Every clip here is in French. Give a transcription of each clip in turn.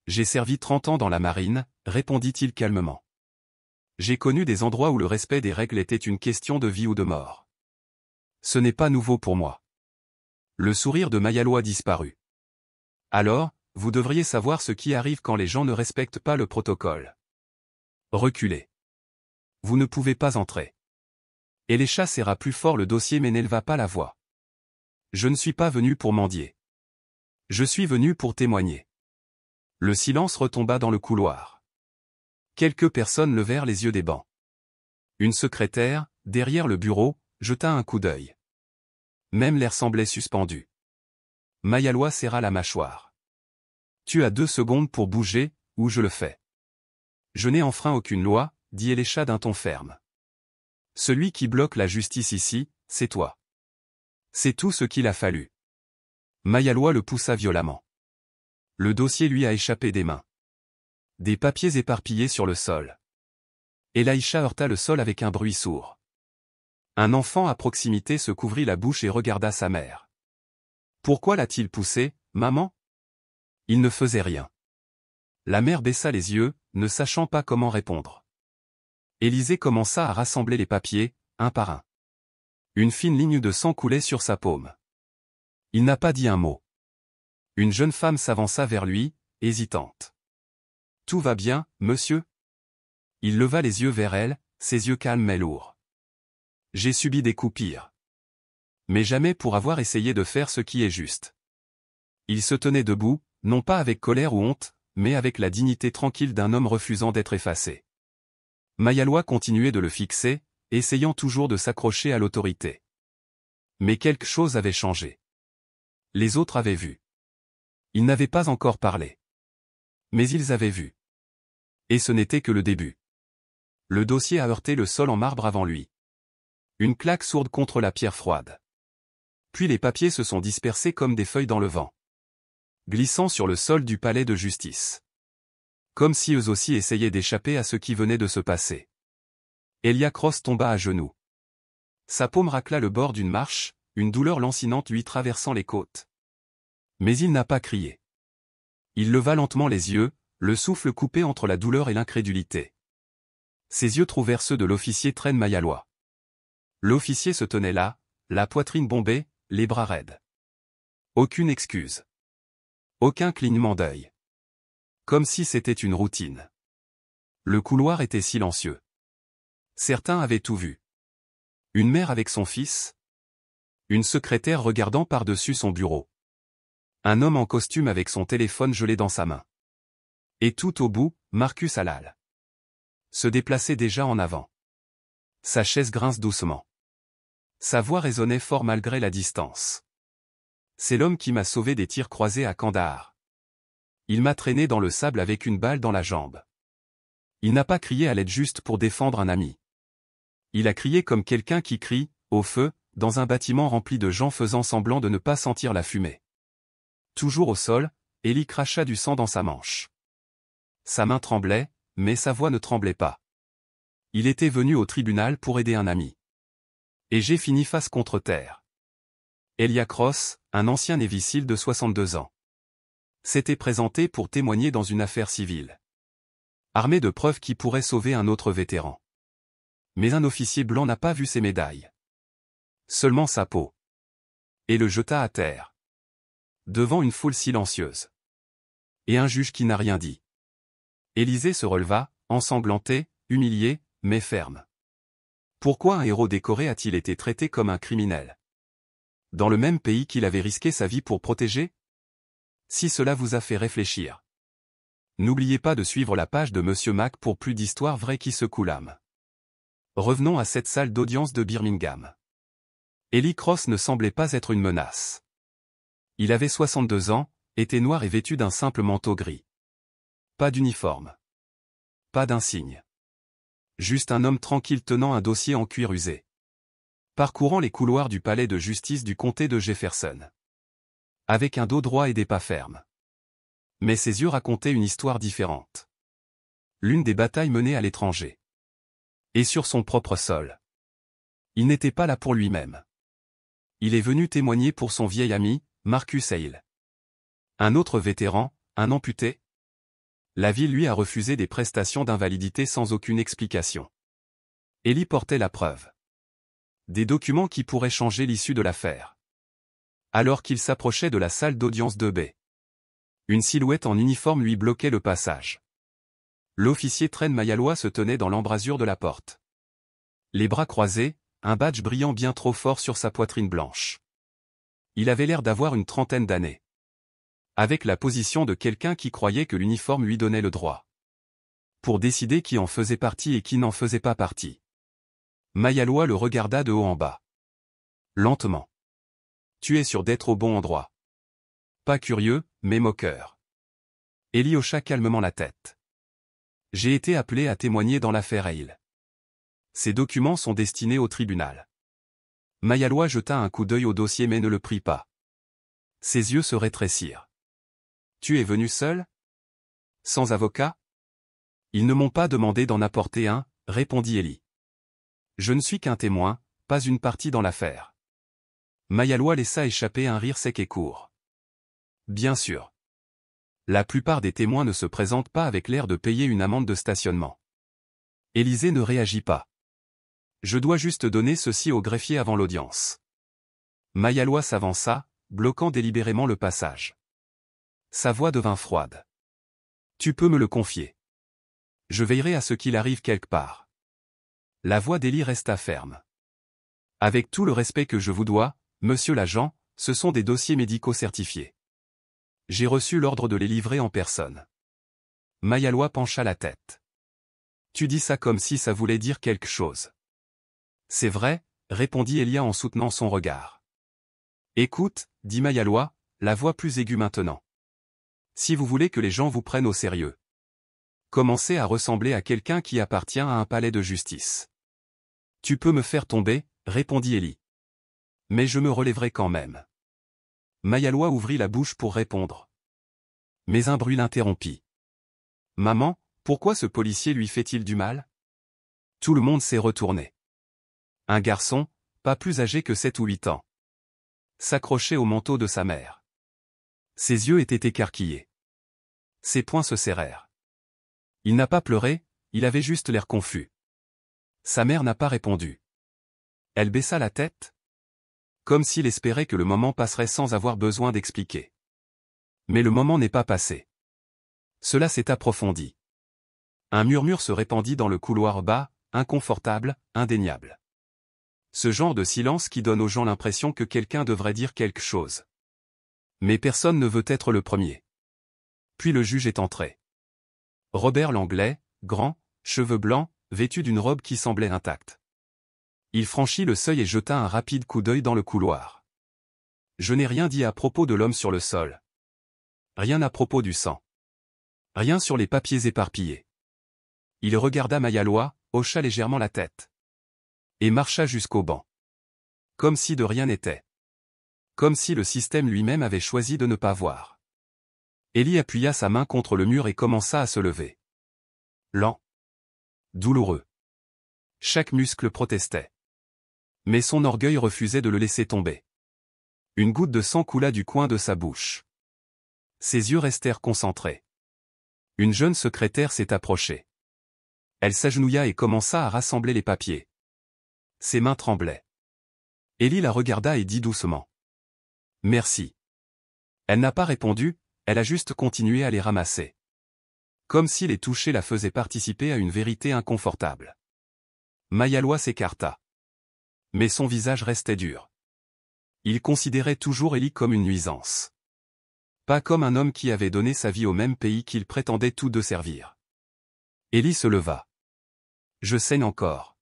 J'ai servi 30 ans dans la marine, répondit-il calmement. J'ai connu des endroits où le respect des règles était une question de vie ou de mort. Ce n'est pas nouveau pour moi. Le sourire de Mayalois disparut. Alors, vous devriez savoir ce qui arrive quand les gens ne respectent pas le protocole. Reculez. Vous ne pouvez pas entrer. Elisha serra plus fort le dossier mais n'éleva pas la voix. Je ne suis pas venu pour mendier. Je suis venu pour témoigner. Le silence retomba dans le couloir. Quelques personnes levèrent les yeux des bancs. Une secrétaire, derrière le bureau, jeta un coup d'œil. Même l'air semblait suspendu. Mayalois serra la mâchoire. Tu as 2 secondes pour bouger, ou je le fais. Je n'ai enfreint aucune loi, dit Elisha d'un ton ferme. Celui qui bloque la justice ici, c'est toi. C'est tout ce qu'il a fallu. Mayalois le poussa violemment. Le dossier lui a échappé des mains. Des papiers éparpillés sur le sol. Elisha heurta le sol avec un bruit sourd. Un enfant à proximité se couvrit la bouche et regarda sa mère. Pourquoi l'a-t-il poussé, maman? Il ne faisait rien. La mère baissa les yeux, ne sachant pas comment répondre. Élisée commença à rassembler les papiers, un par un. Une fine ligne de sang coulait sur sa paume. Il n'a pas dit un mot. Une jeune femme s'avança vers lui, hésitante. « Tout va bien, monsieur ?» Il leva les yeux vers elle, ses yeux calmes mais lourds. « J'ai subi des coups pires. Mais jamais pour avoir essayé de faire ce qui est juste. » Il se tenait debout, non pas avec colère ou honte, mais avec la dignité tranquille d'un homme refusant d'être effacé. Mayalois continuait de le fixer, essayant toujours de s'accrocher à l'autorité. Mais quelque chose avait changé. Les autres avaient vu. Ils n'avaient pas encore parlé. Mais ils avaient vu. Et ce n'était que le début. Le dossier a heurté le sol en marbre avant lui. Une claque sourde contre la pierre froide. Puis les papiers se sont dispersés comme des feuilles dans le vent, glissant sur le sol du palais de justice. Comme si eux aussi essayaient d'échapper à ce qui venait de se passer. Elia Cross tomba à genoux. Sa paume racla le bord d'une marche, une douleur lancinante lui traversant les côtes. Mais il n'a pas crié. Il leva lentement les yeux, le souffle coupé entre la douleur et l'incrédulité. Ses yeux trouvèrent ceux de l'officier Tren Mayalois. L'officier se tenait là, la poitrine bombée, les bras raides. Aucune excuse. Aucun clignement d'œil. Comme si c'était une routine. Le couloir était silencieux. Certains avaient tout vu. Une mère avec son fils. Une secrétaire regardant par-dessus son bureau. Un homme en costume avec son téléphone gelé dans sa main. Et tout au bout, Marcus Halal. Se déplaçait déjà en avant. Sa chaise grince doucement. Sa voix résonnait fort malgré la distance. C'est l'homme qui m'a sauvé des tirs croisés à Kandahar. Il m'a traîné dans le sable avec une balle dans la jambe. Il n'a pas crié à l'aide juste pour défendre un ami. Il a crié comme quelqu'un qui crie, au feu, dans un bâtiment rempli de gens faisant semblant de ne pas sentir la fumée. Toujours au sol, Eli cracha du sang dans sa manche. Sa main tremblait, mais sa voix ne tremblait pas. Il était venu au tribunal pour aider un ami. Et j'ai fini face contre terre. Elia Cross, un ancien Navy SEAL de 62 ans. S'était présenté pour témoigner dans une affaire civile. Armé de preuves qui pourraient sauver un autre vétéran. Mais un officier blanc n'a pas vu ses médailles. Seulement sa peau. Et le jeta à terre. Devant une foule silencieuse. Et un juge qui n'a rien dit. Élisée se releva, ensanglanté, humilié, mais ferme. Pourquoi un héros décoré a-t-il été traité comme un criminel? Dans le même pays qu'il avait risqué sa vie pour protéger? Si cela vous a fait réfléchir. N'oubliez pas de suivre la page de Monsieur Mac pour plus d'histoires vraies qui secouent l'âme. Revenons à cette salle d'audience de Birmingham. Eli Cross ne semblait pas être une menace. Il avait 62 ans, était noir et vêtu d'un simple manteau gris. Pas d'uniforme. Pas d'insigne. Juste un homme tranquille tenant un dossier en cuir usé. Parcourant les couloirs du palais de justice du comté de Jefferson. Avec un dos droit et des pas fermes. Mais ses yeux racontaient une histoire différente. L'une des batailles menées à l'étranger. Et sur son propre sol. Il n'était pas là pour lui-même. Il est venu témoigner pour son vieil ami, Marcus Hale. Un autre vétéran, un amputé. La ville lui a refusé des prestations d'invalidité sans aucune explication. Ellie portait la preuve. Des documents qui pourraient changer l'issue de l'affaire. Alors qu'il s'approchait de la salle d'audience de B. Une silhouette en uniforme lui bloquait le passage. L'officier Tren Mayalois se tenait dans l'embrasure de la porte. Les bras croisés, un badge brillant bien trop fort sur sa poitrine blanche. Il avait l'air d'avoir une trentaine d'années. Avec la position de quelqu'un qui croyait que l'uniforme lui donnait le droit. Pour décider qui en faisait partie et qui n'en faisait pas partie. Mayalois le regarda de haut en bas. Lentement. Tu es sûr d'être au bon endroit. Pas curieux, mais moqueur. Ellie hocha calmement la tête. J'ai été appelé à témoigner dans l'affaire Hale. Ces documents sont destinés au tribunal. Mayalois jeta un coup d'œil au dossier mais ne le prit pas. Ses yeux se rétrécirent. Tu es venu seul? Sans avocat? Ils ne m'ont pas demandé d'en apporter un, répondit Ellie. Je ne suis qu'un témoin, pas une partie dans l'affaire. Mayalois laissa échapper un rire sec et court. Bien sûr. La plupart des témoins ne se présentent pas avec l'air de payer une amende de stationnement. Élisée ne réagit pas. Je dois juste donner ceci au greffier avant l'audience. Mayalois s'avança, bloquant délibérément le passage. Sa voix devint froide. Tu peux me le confier. Je veillerai à ce qu'il arrive quelque part. La voix d'Ellie resta ferme. Avec tout le respect que je vous dois, monsieur l'agent, ce sont des dossiers médicaux certifiés. J'ai reçu l'ordre de les livrer en personne. Mayalois pencha la tête. Tu dis ça comme si ça voulait dire quelque chose. C'est vrai, répondit Elia en soutenant son regard. Écoute, dit Mayalois, la voix plus aiguë maintenant. Si vous voulez que les gens vous prennent au sérieux. Commencez à ressembler à quelqu'un qui appartient à un palais de justice. Tu peux me faire tomber, répondit Ellie. Mais je me relèverai quand même. Mayalois ouvrit la bouche pour répondre. Mais un bruit l'interrompit. Maman, pourquoi ce policier lui fait-il du mal? Tout le monde s'est retourné. Un garçon, pas plus âgé que 7 ou 8 ans. S'accrochait au manteau de sa mère. Ses yeux étaient écarquillés. Ses poings se serrèrent. Il n'a pas pleuré, il avait juste l'air confus. Sa mère n'a pas répondu. Elle baissa la tête. Comme s'il espérait que le moment passerait sans avoir besoin d'expliquer. Mais le moment n'est pas passé. Cela s'est approfondi. Un murmure se répandit dans le couloir bas, inconfortable, indéniable. Ce genre de silence qui donne aux gens l'impression que quelqu'un devrait dire quelque chose. Mais personne ne veut être le premier. Puis le juge est entré. Robert Langlais, grand, cheveux blancs, vêtu d'une robe qui semblait intacte. Il franchit le seuil et jeta un rapide coup d'œil dans le couloir. Je n'ai rien dit à propos de l'homme sur le sol. Rien à propos du sang. Rien sur les papiers éparpillés. Il regarda Mayalois, hocha légèrement la tête. Et marcha jusqu'au banc. Comme si de rien n'était. Comme si le système lui-même avait choisi de ne pas voir. Ellie appuya sa main contre le mur et commença à se lever. Lent. Douloureux. Chaque muscle protestait. Mais son orgueil refusait de le laisser tomber. Une goutte de sang coula du coin de sa bouche. Ses yeux restèrent concentrés. Une jeune secrétaire s'est approchée. Elle s'agenouilla et commença à rassembler les papiers. Ses mains tremblaient. Ellie la regarda et dit doucement. Merci. Elle n'a pas répondu, elle a juste continué à les ramasser. Comme si les toucher la faisait participer à une vérité inconfortable. Mayalois s'écarta. Mais son visage restait dur. Il considérait toujours Ellie comme une nuisance. Pas comme un homme qui avait donné sa vie au même pays qu'il prétendait tous deux servir. Ellie se leva. Je saigne encore.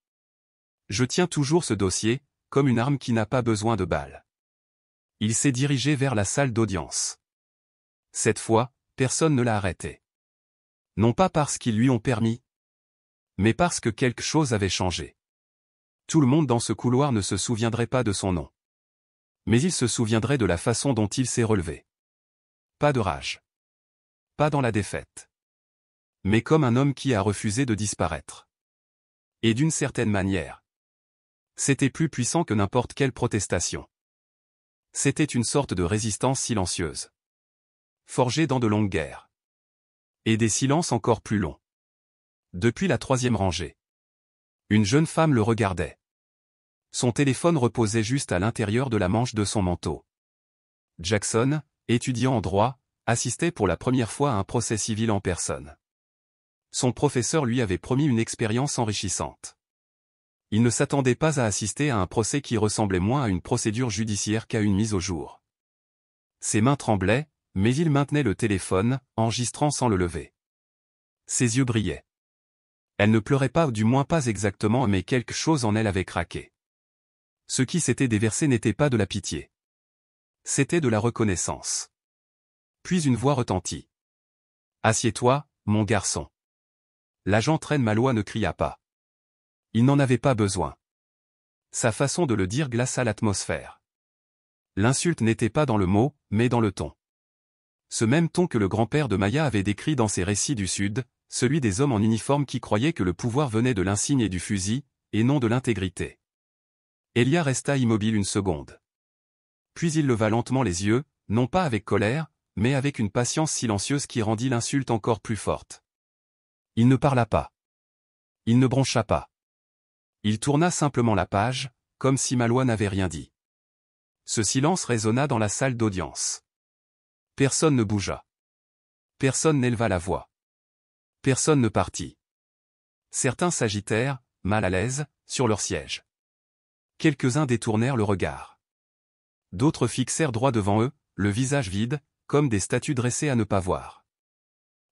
Je tiens toujours ce dossier, comme une arme qui n'a pas besoin de balles. Il s'est dirigé vers la salle d'audience. Cette fois, personne ne l'a arrêté. Non pas parce qu'ils lui ont permis, mais parce que quelque chose avait changé. Tout le monde dans ce couloir ne se souviendrait pas de son nom. Mais il se souviendrait de la façon dont il s'est relevé. Pas de rage. Pas dans la défaite. Mais comme un homme qui a refusé de disparaître. Et d'une certaine manière. C'était plus puissant que n'importe quelle protestation. C'était une sorte de résistance silencieuse. Forgée dans de longues guerres. Et des silences encore plus longs. Depuis la troisième rangée. Une jeune femme le regardait. Son téléphone reposait juste à l'intérieur de la manche de son manteau. Jackson, étudiant en droit, assistait pour la première fois à un procès civil en personne. Son professeur lui avait promis une expérience enrichissante. Il ne s'attendait pas à assister à un procès qui ressemblait moins à une procédure judiciaire qu'à une mise au jour. Ses mains tremblaient, mais il maintenait le téléphone, enregistrant sans le lever. Ses yeux brillaient. Elle ne pleurait pas, ou du moins pas exactement, mais quelque chose en elle avait craqué. Ce qui s'était déversé n'était pas de la pitié. C'était de la reconnaissance. Puis une voix retentit. « Assieds-toi, mon garçon. » L'agent Trenmalois ne cria pas. Il n'en avait pas besoin. Sa façon de le dire glaça l'atmosphère. L'insulte n'était pas dans le mot, mais dans le ton. Ce même ton que le grand-père de Maya avait décrit dans ses récits du Sud, celui des hommes en uniforme qui croyaient que le pouvoir venait de l'insigne et du fusil, et non de l'intégrité. Elia resta immobile une seconde. Puis il leva lentement les yeux, non pas avec colère, mais avec une patience silencieuse qui rendit l'insulte encore plus forte. Il ne parla pas. Il ne broncha pas. Il tourna simplement la page, comme si Malois n'avait rien dit. Ce silence résonna dans la salle d'audience. Personne ne bougea. Personne n'éleva la voix. Personne ne partit. Certains s'agitèrent, mal à l'aise, sur leur siège. Quelques-uns détournèrent le regard. D'autres fixèrent droit devant eux, le visage vide, comme des statues dressées à ne pas voir.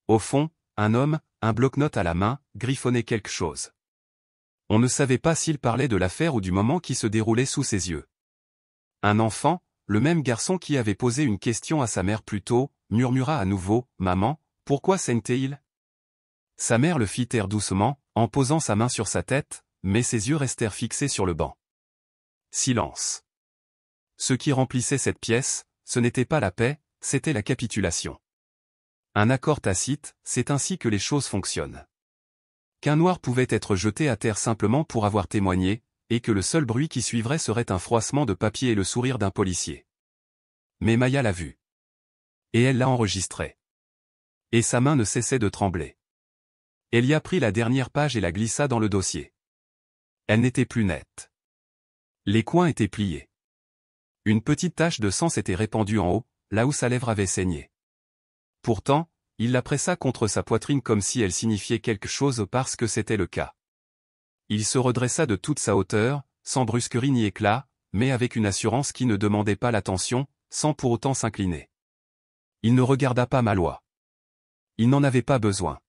Au fond, un homme, un bloc-notes à la main, griffonnait quelque chose. On ne savait pas s'il parlait de l'affaire ou du moment qui se déroulait sous ses yeux. Un enfant, le même garçon qui avait posé une question à sa mère plus tôt, murmura à nouveau « Maman, pourquoi saignait-il » Sa mère le fit taire doucement, en posant sa main sur sa tête, mais ses yeux restèrent fixés sur le banc. Silence. Ce qui remplissait cette pièce, ce n'était pas la paix, c'était la capitulation. Un accord tacite, c'est ainsi que les choses fonctionnent. Qu'un noir pouvait être jeté à terre simplement pour avoir témoigné, et que le seul bruit qui suivrait serait un froissement de papier et le sourire d'un policier. Mais Maya l'a vu. Et elle l'a enregistré. Et sa main ne cessait de trembler. Elle y a pris la dernière page et la glissa dans le dossier. Elle n'était plus nette. Les coins étaient pliés. Une petite tache de sang s'était répandue en haut, là où sa lèvre avait saigné. Pourtant, il la pressa contre sa poitrine comme si elle signifiait quelque chose parce que c'était le cas. Il se redressa de toute sa hauteur, sans brusquerie ni éclat, mais avec une assurance qui ne demandait pas l'attention, sans pour autant s'incliner. Il ne regarda pas Malois. Il n'en avait pas besoin.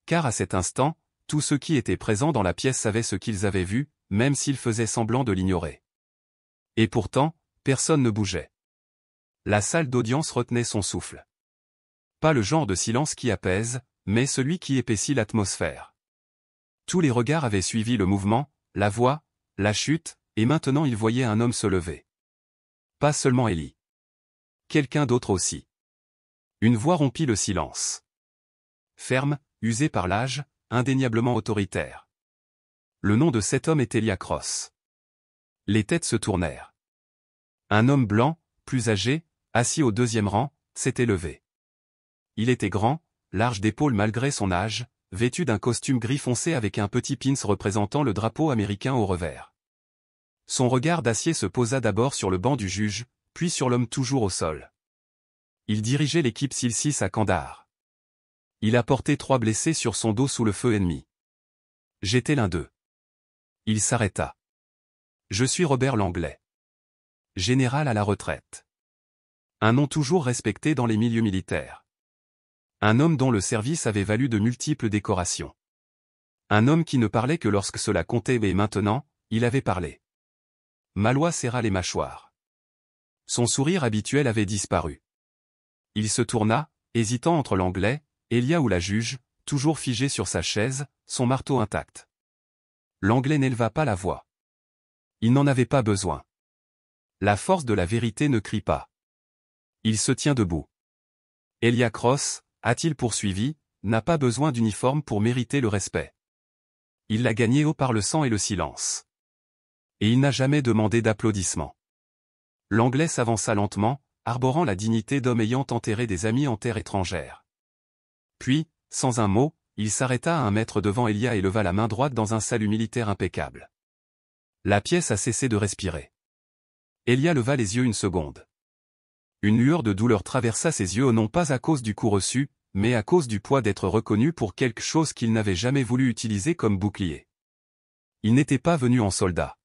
Car à cet instant, tous ceux qui étaient présents dans la pièce savaient ce qu'ils avaient vu, même s'ils faisaient semblant de l'ignorer. Et pourtant, personne ne bougeait. La salle d'audience retenait son souffle. Pas le genre de silence qui apaise, mais celui qui épaissit l'atmosphère. Tous les regards avaient suivi le mouvement, la voix, la chute, et maintenant ils voyaient un homme se lever. Pas seulement Ellie. Quelqu'un d'autre aussi. Une voix rompit le silence. Ferme, usé par l'âge, indéniablement autoritaire. Le nom de cet homme était Elia Cross. Les têtes se tournèrent. Un homme blanc, plus âgé, assis au deuxième rang, s'était levé. Il était grand, large d'épaules malgré son âge, vêtu d'un costume gris foncé avec un petit pins représentant le drapeau américain au revers. Son regard d'acier se posa d'abord sur le banc du juge, puis sur l'homme toujours au sol. Il dirigeait l'équipe SEAL6 à Kandahar. Il a porté 3 blessés sur son dos sous le feu ennemi. J'étais l'un d'eux. Il s'arrêta. Je suis Robert Langlais. Général à la retraite. Un nom toujours respecté dans les milieux militaires. Un homme dont le service avait valu de multiples décorations. Un homme qui ne parlait que lorsque cela comptait et maintenant, il avait parlé. Malois serra les mâchoires. Son sourire habituel avait disparu. Il se tourna, hésitant entre l'Anglais, Elia ou la juge, toujours figé sur sa chaise, son marteau intact. L'Anglais n'éleva pas la voix. Il n'en avait pas besoin. La force de la vérité ne crie pas. Il se tient debout. Elia Cross, a-t-il poursuivi, n'a pas besoin d'uniforme pour mériter le respect. Il l'a gagné haut par le sang et le silence. Et il n'a jamais demandé d'applaudissements. L'Anglais s'avança lentement, arborant la dignité d'homme ayant enterré des amis en terre étrangère. Puis, sans un mot, il s'arrêta à 1 mètre devant Elia et leva la main droite dans un salut militaire impeccable. La pièce a cessé de respirer. Elia leva les yeux une seconde. Une lueur de douleur traversa ses yeux non pas à cause du coup reçu, mais à cause du poids d'être reconnu pour quelque chose qu'il n'avait jamais voulu utiliser comme bouclier. Il n'était pas venu en soldat.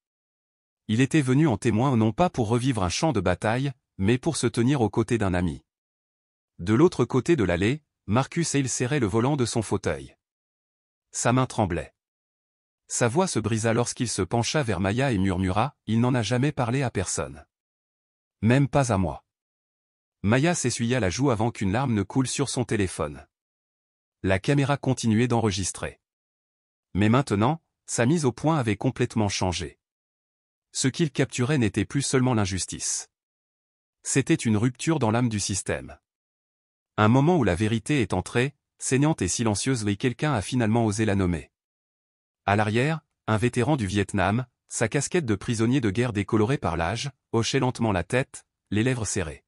Il était venu en témoin non pas pour revivre un champ de bataille, mais pour se tenir aux côtés d'un ami. De l'autre côté de l'allée, Marcus Hale serrait le volant de son fauteuil. Sa main tremblait. Sa voix se brisa lorsqu'il se pencha vers Maya et murmura « Il n'en a jamais parlé à personne. Même pas à moi. » Maya s'essuya la joue avant qu'une larme ne coule sur son téléphone. La caméra continuait d'enregistrer. Mais maintenant, sa mise au point avait complètement changé. Ce qu'il capturait n'était plus seulement l'injustice. C'était une rupture dans l'âme du système. Un moment où la vérité est entrée, saignante et silencieuse, et quelqu'un a finalement osé la nommer. À l'arrière, un vétéran du Vietnam, sa casquette de prisonnier de guerre décolorée par l'âge, hochait lentement la tête, les lèvres serrées.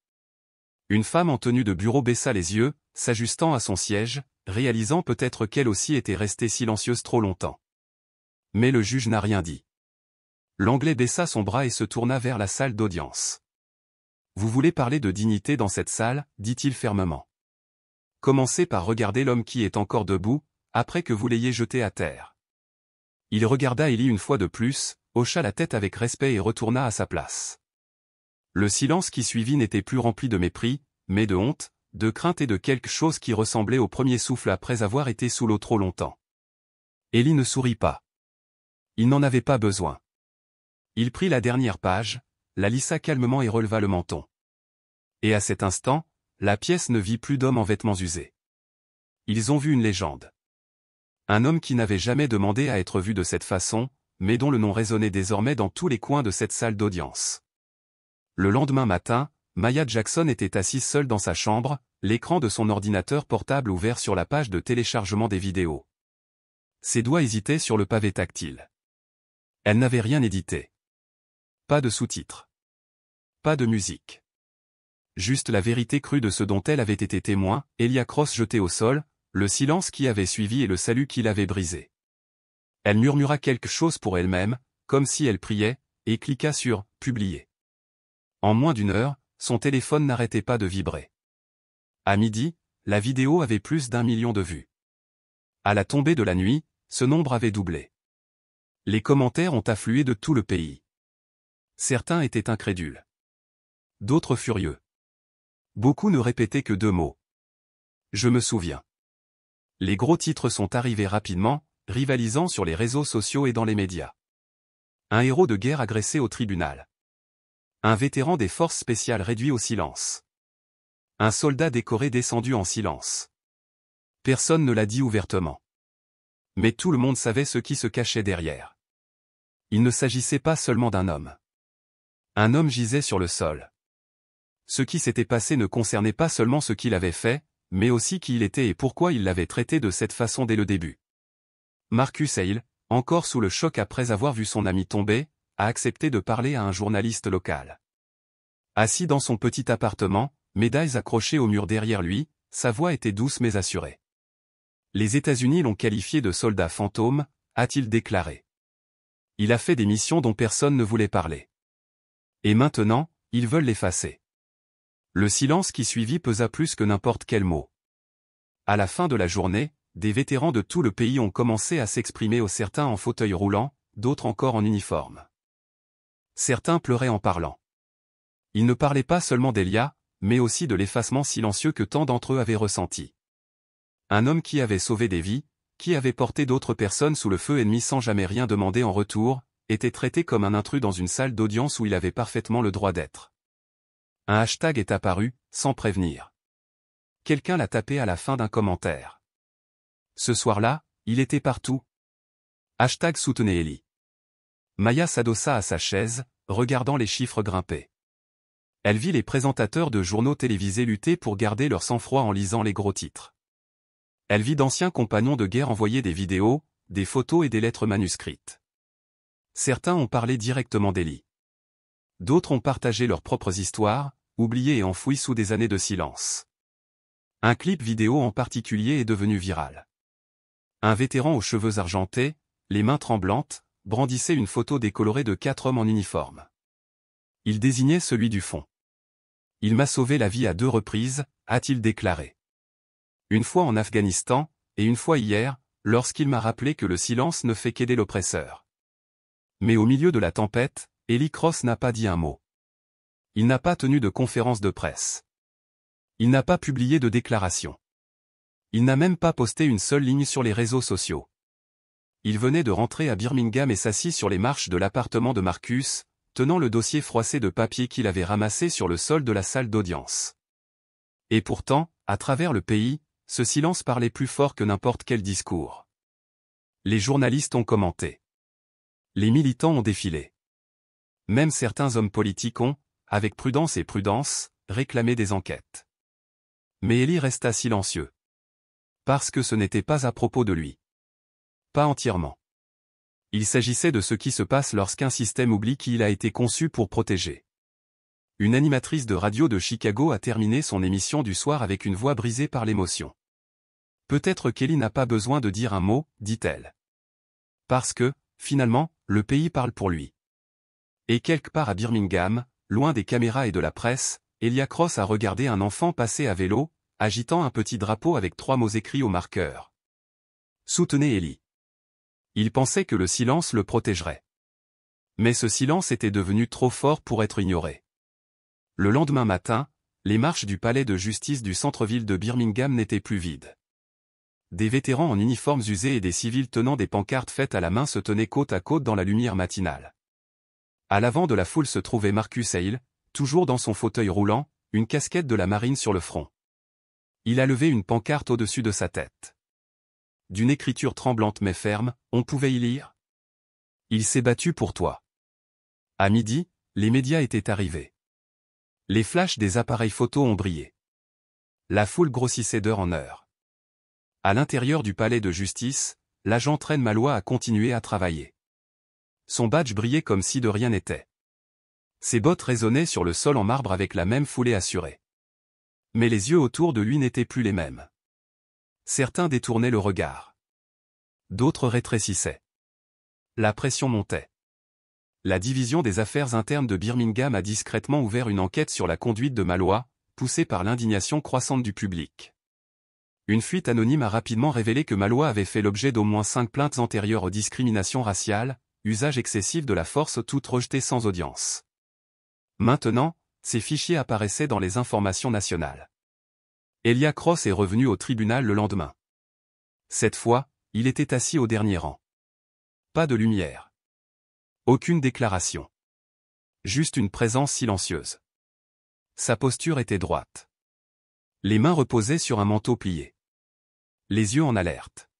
Une femme en tenue de bureau baissa les yeux, s'ajustant à son siège, réalisant peut-être qu'elle aussi était restée silencieuse trop longtemps. Mais le juge n'a rien dit. L'Anglais baissa son bras et se tourna vers la salle d'audience. « Vous voulez parler de dignité dans cette salle » dit-il fermement. « Commencez par regarder l'homme qui est encore debout, après que vous l'ayez jeté à terre. » Il regarda Ellie une fois de plus, hocha la tête avec respect et retourna à sa place. Le silence qui suivit n'était plus rempli de mépris, mais de honte, de crainte et de quelque chose qui ressemblait au premier souffle après avoir été sous l'eau trop longtemps. Ellie ne sourit pas. Il n'en avait pas besoin. Il prit la dernière page, la lissa calmement et releva le menton. Et à cet instant, la pièce ne vit plus d'hommes en vêtements usés. Ils ont vu une légende. Un homme qui n'avait jamais demandé à être vu de cette façon, mais dont le nom résonnait désormais dans tous les coins de cette salle d'audience. Le lendemain matin, Maya Jackson était assise seule dans sa chambre, l'écran de son ordinateur portable ouvert sur la page de téléchargement des vidéos. Ses doigts hésitaient sur le pavé tactile. Elle n'avait rien édité. Pas de sous-titres. Pas de musique. Juste la vérité crue de ce dont elle avait été témoin, Elia Cross jetée au sol, le silence qui avait suivi et le salut qui l'avait brisé. Elle murmura quelque chose pour elle-même, comme si elle priait, et cliqua sur « Publier ». En moins d'une heure, son téléphone n'arrêtait pas de vibrer. À midi, la vidéo avait plus d'1 million de vues. À la tombée de la nuit, ce nombre avait doublé. Les commentaires ont afflué de tout le pays. Certains étaient incrédules. D'autres furieux. Beaucoup ne répétaient que 2 mots. Je me souviens. Les gros titres sont arrivés rapidement, rivalisant sur les réseaux sociaux et dans les médias. Un héros de guerre agressé au tribunal. Un vétéran des forces spéciales réduit au silence. Un soldat décoré descendu en silence. Personne ne l'a dit ouvertement. Mais tout le monde savait ce qui se cachait derrière. Il ne s'agissait pas seulement d'un homme. Un homme gisait sur le sol. Ce qui s'était passé ne concernait pas seulement ce qu'il avait fait, mais aussi qui il était et pourquoi il l'avait traité de cette façon dès le début. Marcus Hale, encore sous le choc après avoir vu son ami tomber, a accepté de parler à un journaliste local. Assis dans son petit appartement, médailles accrochées au mur derrière lui, sa voix était douce mais assurée. Les États-Unis l'ont qualifié de soldat fantôme, a-t-il déclaré. Il a fait des missions dont personne ne voulait parler. Et maintenant, ils veulent l'effacer. Le silence qui suivit pesa plus que n'importe quel mot. À la fin de la journée, des vétérans de tout le pays ont commencé à s'exprimer, certains en fauteuil roulant, d'autres encore en uniforme. Certains pleuraient en parlant. Ils ne parlaient pas seulement d'Elia, mais aussi de l'effacement silencieux que tant d'entre eux avaient ressenti. Un homme qui avait sauvé des vies, qui avait porté d'autres personnes sous le feu ennemi sans jamais rien demander en retour, était traité comme un intrus dans une salle d'audience où il avait parfaitement le droit d'être. Un hashtag est apparu, sans prévenir. Quelqu'un l'a tapé à la fin d'un commentaire. Ce soir-là, il était partout. Hashtag soutenez Ellie. Maya s'adossa à sa chaise, regardant les chiffres grimper. Elle vit les présentateurs de journaux télévisés lutter pour garder leur sang-froid en lisant les gros titres. Elle vit d'anciens compagnons de guerre envoyer des vidéos, des photos et des lettres manuscrites. Certains ont parlé directement d'Ellie. D'autres ont partagé leurs propres histoires, oubliées et enfouies sous des années de silence. Un clip vidéo en particulier est devenu viral. Un vétéran aux cheveux argentés, les mains tremblantes, brandissait une photo décolorée de 4 hommes en uniforme. Il désignait celui du fond. « Il m'a sauvé la vie à 2 reprises », a-t-il déclaré. Une fois en Afghanistan, et une fois hier, lorsqu'il m'a rappelé que le silence ne fait qu'aider l'oppresseur. Mais au milieu de la tempête, Eli Cross n'a pas dit un mot. Il n'a pas tenu de conférence de presse. Il n'a pas publié de déclaration. Il n'a même pas posté une seule ligne sur les réseaux sociaux. Il venait de rentrer à Birmingham et s'assit sur les marches de l'appartement de Marcus, tenant le dossier froissé de papier qu'il avait ramassé sur le sol de la salle d'audience. Et pourtant, à travers le pays, ce silence parlait plus fort que n'importe quel discours. Les journalistes ont commenté. Les militants ont défilé. Même certains hommes politiques ont, avec prudence, réclamé des enquêtes. Mais Eli resta silencieux. Parce que ce n'était pas à propos de lui. Pas entièrement. Il s'agissait de ce qui se passe lorsqu'un système oublie qui il a été conçu pour protéger. Une animatrice de radio de Chicago a terminé son émission du soir avec une voix brisée par l'émotion. Peut-être qu'Eli n'a pas besoin de dire un mot, dit-elle. Parce que, finalement, le pays parle pour lui. Et quelque part à Birmingham, loin des caméras et de la presse, Elia Cross a regardé un enfant passer à vélo, agitant un petit drapeau avec 3 mots écrits au marqueur. Soutenez Eli. Il pensait que le silence le protégerait. Mais ce silence était devenu trop fort pour être ignoré. Le lendemain matin, les marches du palais de justice du centre-ville de Birmingham n'étaient plus vides. Des vétérans en uniformes usés et des civils tenant des pancartes faites à la main se tenaient côte à côte dans la lumière matinale. À l'avant de la foule se trouvait Marcus Hale, toujours dans son fauteuil roulant, une casquette de la marine sur le front. Il a levé une pancarte au-dessus de sa tête. D'une écriture tremblante mais ferme, on pouvait y lire « Il s'est battu pour toi ». À midi, les médias étaient arrivés. Les flashs des appareils photo ont brillé. La foule grossissait d'heure en heure. À l'intérieur du palais de justice, l'agent Trent Malois a continué à travailler. Son badge brillait comme si de rien n'était. Ses bottes résonnaient sur le sol en marbre avec la même foulée assurée. Mais les yeux autour de lui n'étaient plus les mêmes. Certains détournaient le regard. D'autres rétrécissaient. La pression montait. La division des affaires internes de Birmingham a discrètement ouvert une enquête sur la conduite de Malois, poussée par l'indignation croissante du public. Une fuite anonyme a rapidement révélé que Malois avait fait l'objet d'au moins 5 plaintes antérieures aux discriminations raciales, usage excessif de la force toutes rejetées sans audience. Maintenant, ces fichiers apparaissaient dans les informations nationales. Elia Cross est revenu au tribunal le lendemain. Cette fois, il était assis au dernier rang. Pas de lumière. Aucune déclaration. Juste une présence silencieuse. Sa posture était droite. Les mains reposaient sur un manteau plié. Les yeux en alerte.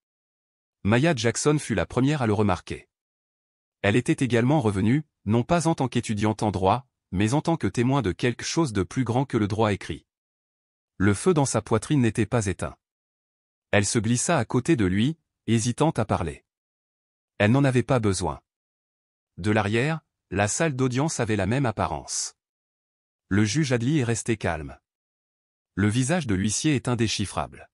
Maya Jackson fut la première à le remarquer. Elle était également revenue, non pas en tant qu'étudiante en droit, mais en tant que témoin de quelque chose de plus grand que le droit écrit. Le feu dans sa poitrine n'était pas éteint. Elle se glissa à côté de lui, hésitant à parler. Elle n'en avait pas besoin. De l'arrière, la salle d'audience avait la même apparence. Le juge Adli est resté calme. Le visage de l'huissier est indéchiffrable.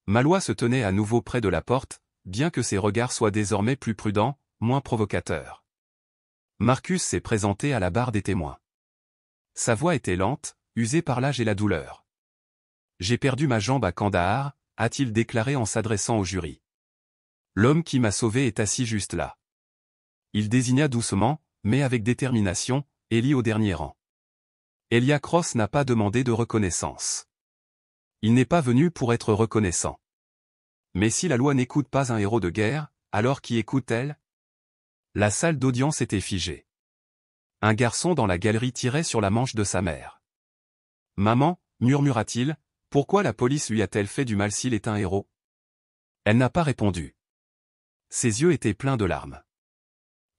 Malois se tenait à nouveau près de la porte, bien que ses regards soient désormais plus prudents, moins provocateurs. Marcus s'est présenté à la barre des témoins. Sa voix était lente, usée par l'âge et la douleur. J'ai perdu ma jambe à Kandahar, a-t-il déclaré en s'adressant au jury. L'homme qui m'a sauvé est assis juste là. Il désigna doucement, mais avec détermination, Eli au dernier rang. Elia Cross n'a pas demandé de reconnaissance. Il n'est pas venu pour être reconnaissant. Mais si la loi n'écoute pas un héros de guerre, alors qui écoute-t-elle? La salle d'audience était figée. Un garçon dans la galerie tirait sur la manche de sa mère. « Maman, murmura-t-il, pourquoi la police lui a-t-elle fait du mal s'il est un héros? » Elle n'a pas répondu. Ses yeux étaient pleins de larmes.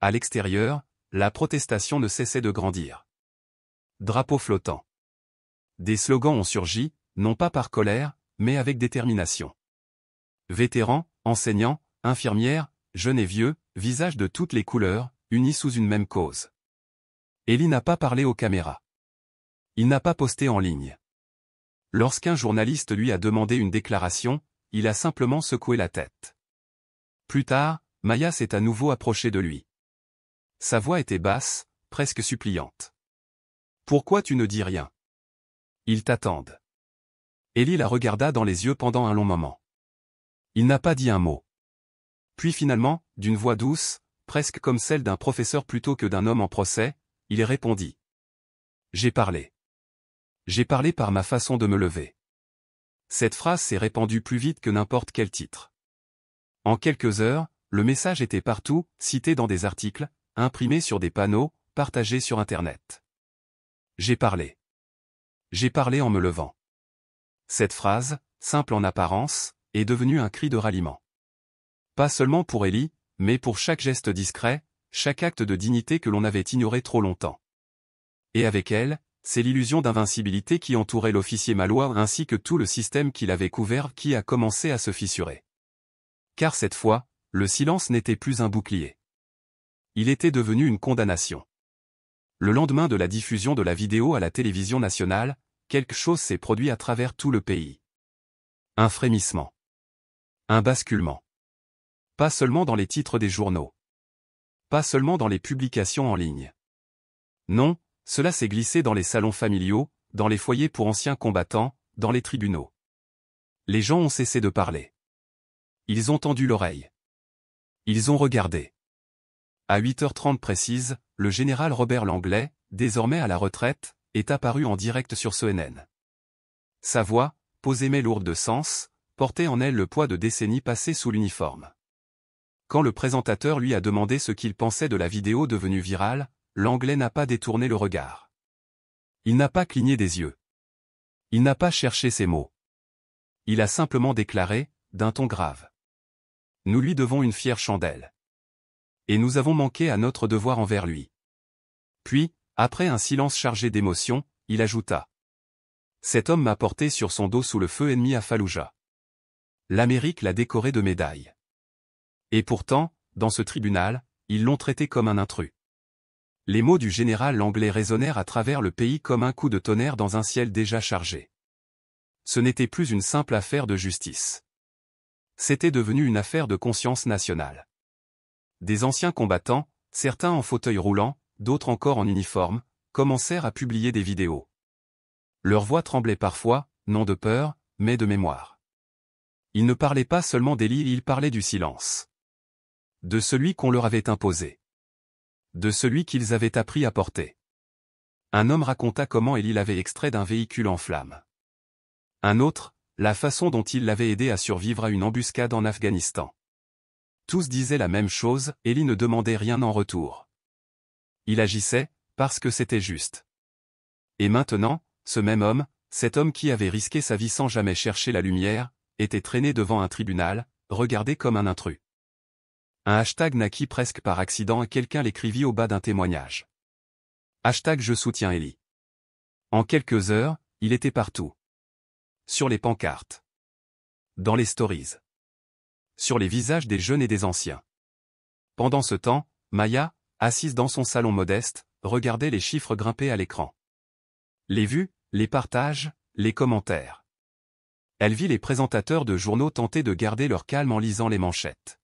À l'extérieur, la protestation ne cessait de grandir. Drapeau flottant. Des slogans ont surgi, non pas par colère, mais avec détermination. Vétérans, enseignants, infirmières, jeunes et vieux, visages de toutes les couleurs, unis sous une même cause. Eli n'a pas parlé aux caméras. Il n'a pas posté en ligne. Lorsqu'un journaliste lui a demandé une déclaration, il a simplement secoué la tête. Plus tard, Maya s'est à nouveau approchée de lui. Sa voix était basse, presque suppliante. « Pourquoi tu ne dis rien? Ils t'attendent. » Ellie la regarda dans les yeux pendant un long moment. Il n'a pas dit un mot. Puis finalement, d'une voix douce, presque comme celle d'un professeur plutôt que d'un homme en procès, il répondit. « J'ai parlé. J'ai parlé par ma façon de me lever. » Cette phrase s'est répandue plus vite que n'importe quel titre. En quelques heures, le message était partout, cité dans des articles, imprimé sur des panneaux, partagé sur Internet. J'ai parlé. J'ai parlé en me levant. Cette phrase, simple en apparence, est devenue un cri de ralliement. Pas seulement pour Ellie, mais pour chaque geste discret, chaque acte de dignité que l'on avait ignoré trop longtemps. Et avec elle, c'est l'illusion d'invincibilité qui entourait l'officier Malois ainsi que tout le système qui l'avait couvert qui a commencé à se fissurer. Car cette fois, le silence n'était plus un bouclier. Il était devenu une condamnation. Le lendemain de la diffusion de la vidéo à la télévision nationale, quelque chose s'est produit à travers tout le pays. Un frémissement. Un basculement. Pas seulement dans les titres des journaux. Pas seulement dans les publications en ligne. Non, cela s'est glissé dans les salons familiaux, dans les foyers pour anciens combattants, dans les tribunaux. Les gens ont cessé de parler. Ils ont tendu l'oreille. Ils ont regardé. À 8h30 précise, le général Robert Langlais, désormais à la retraite, est apparu en direct sur CNN. Sa voix, posée mais lourde de sens, portait en elle le poids de décennies passées sous l'uniforme. Quand le présentateur lui a demandé ce qu'il pensait de la vidéo devenue virale, Langlais n'a pas détourné le regard. Il n'a pas cligné des yeux. Il n'a pas cherché ses mots. Il a simplement déclaré, d'un ton grave. Nous lui devons une fière chandelle. Et nous avons manqué à notre devoir envers lui. Puis, après un silence chargé d'émotion, il ajouta. Cet homme m'a porté sur son dos sous le feu ennemi à Fallujah. L'Amérique l'a décoré de médailles. Et pourtant, dans ce tribunal, ils l'ont traité comme un intrus. Les mots du général Langlais résonnèrent à travers le pays comme un coup de tonnerre dans un ciel déjà chargé. Ce n'était plus une simple affaire de justice. C'était devenu une affaire de conscience nationale. Des anciens combattants, certains en fauteuil roulant, d'autres encore en uniforme, commencèrent à publier des vidéos. Leur voix tremblait parfois, non de peur, mais de mémoire. Ils ne parlaient pas seulement d'Ellie, ils parlaient du silence. De celui qu'on leur avait imposé. De celui qu'ils avaient appris à porter. Un homme raconta comment Ellie l'avait extrait d'un véhicule en flammes. Un autre, la façon dont il l'avait aidé à survivre à une embuscade en Afghanistan. Tous disaient la même chose, Ellie ne demandait rien en retour. Il agissait, parce que c'était juste. Et maintenant, ce même homme, cet homme qui avait risqué sa vie sans jamais chercher la lumière, était traîné devant un tribunal, regardé comme un intrus. Un hashtag naquit presque par accident et quelqu'un l'écrivit au bas d'un témoignage. Hashtag je soutiens Ellie. En quelques heures, il était partout. Sur les pancartes. Dans les stories. Sur les visages des jeunes et des anciens. Pendant ce temps, Maya, assise dans son salon modeste, regardait les chiffres grimper à l'écran. Les vues, les partages, les commentaires. Elle vit les présentateurs de journaux tenter de garder leur calme en lisant les manchettes.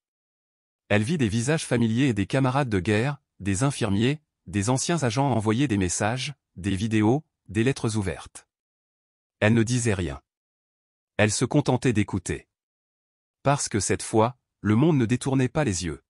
Elle vit des visages familiers et des camarades de guerre, des infirmiers, des anciens agents envoyer des messages, des vidéos, des lettres ouvertes. Elle ne disait rien. Elle se contentait d'écouter. Parce que cette fois, le monde ne détournait pas les yeux.